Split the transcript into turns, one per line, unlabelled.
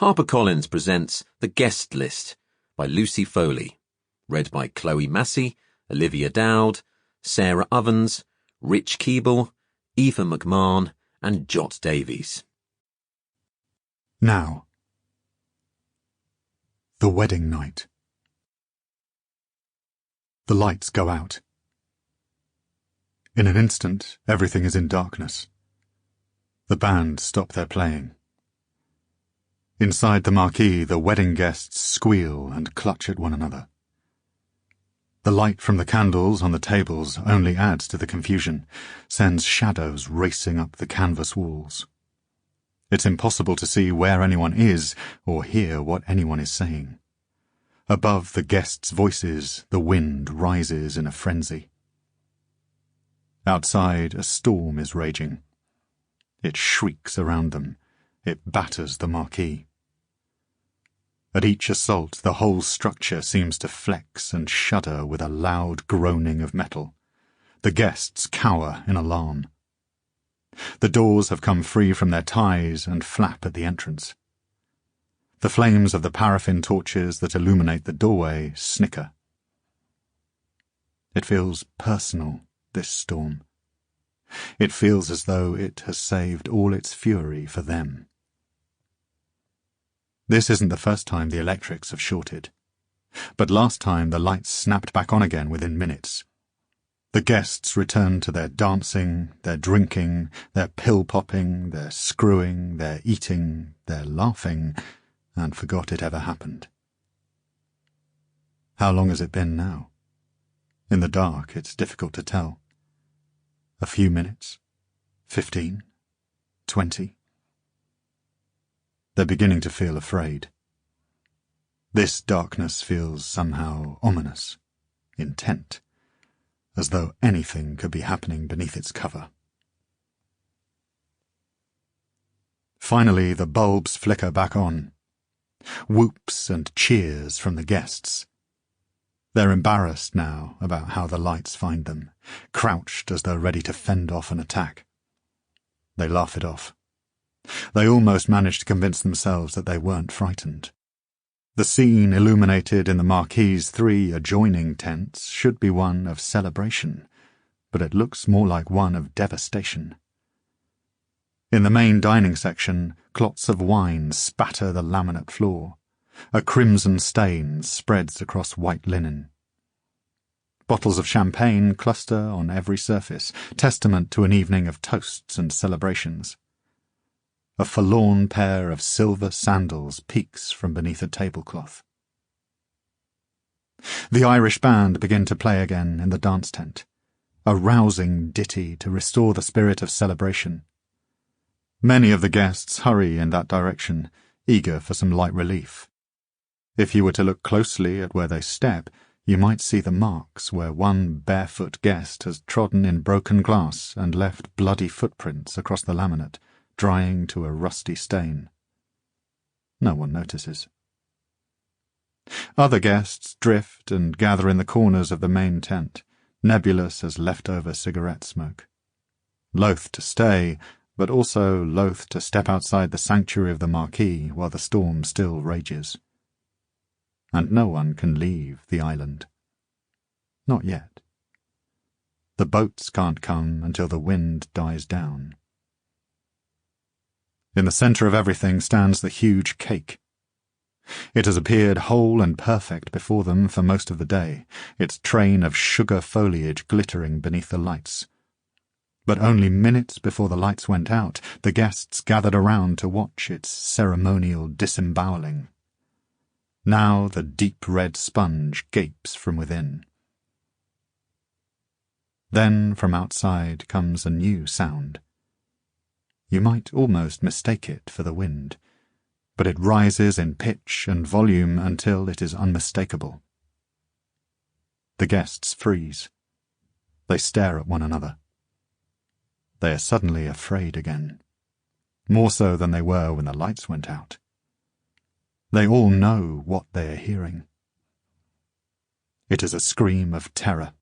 HarperCollins presents The Guest List by Lucy Foley, read by Chloe Massey, Olivia Dowd, Sarah Ovens, Rich Keeble, Aoife Mcmahon, and Jot Davies.
Now. The wedding night. The lights go out. In an instant, everything is in darkness. The band stop their playing. Inside the marquee, the wedding guests squeal and clutch at one another. The light from the candles on the tables only adds to the confusion, sends shadows racing up the canvas walls. It's impossible to see where anyone is or hear what anyone is saying. Above the guests' voices, the wind rises in a frenzy. Outside, a storm is raging. It shrieks around them. It batters the marquee. At each assault, the whole structure seems to flex and shudder with a loud groaning of metal. The guests cower in alarm. The doors have come free from their ties and flap at the entrance. The flames of the paraffin torches that illuminate the doorway snicker. It feels personal, this storm. It feels as though it has saved all its fury for them. This isn't the first time the electrics have shorted. But last time the lights snapped back on again within minutes. The guests returned to their dancing, their drinking, their pill-popping, their screwing, their eating, their laughing, and forgot it ever happened. How long has it been now? In the dark, it's difficult to tell. A few minutes? 15? 20? They're beginning to feel afraid. This darkness feels somehow ominous, intent, as though anything could be happening beneath its cover. Finally, the bulbs flicker back on. Whoops and cheers from the guests. They're embarrassed now about how the lights find them, crouched as though ready to fend off an attack. They laugh it off. They almost managed to convince themselves that they weren't frightened. The scene illuminated in the marquee's 3 adjoining tents should be one of celebration, but it looks more like one of devastation. In the main dining section, clots of wine spatter the laminate floor. A crimson stain spreads across white linen. Bottles of champagne cluster on every surface, testament to an evening of toasts and celebrations. A forlorn pair of silver sandals peeks from beneath a tablecloth. The Irish band begin to play again in the dance tent, a rousing ditty to restore the spirit of celebration. Many of the guests hurry in that direction, eager for some light relief. If you were to look closely at where they step, you might see the marks where one barefoot guest has trodden in broken glass and left bloody footprints across the laminate, drying to a rusty stain. No one notices. Other guests drift and gather in the corners of the main tent, nebulous as leftover cigarette smoke. Loath to stay, but also loath to step outside the sanctuary of the marquee while the storm still rages. And no one can leave the island. Not yet. The boats can't come until the wind dies down. In the centre of everything stands the huge cake. It has appeared whole and perfect before them for most of the day, its train of sugar foliage glittering beneath the lights. But only minutes before the lights went out, the guests gathered around to watch its ceremonial disemboweling. Now the deep red sponge gapes from within. Then from outside comes a new sound. You might almost mistake it for the wind, but it rises in pitch and volume until it is unmistakable. The guests freeze. They stare at one another. They are suddenly afraid again, more so than they were when the lights went out. They all know what they are hearing. It is a scream of terror.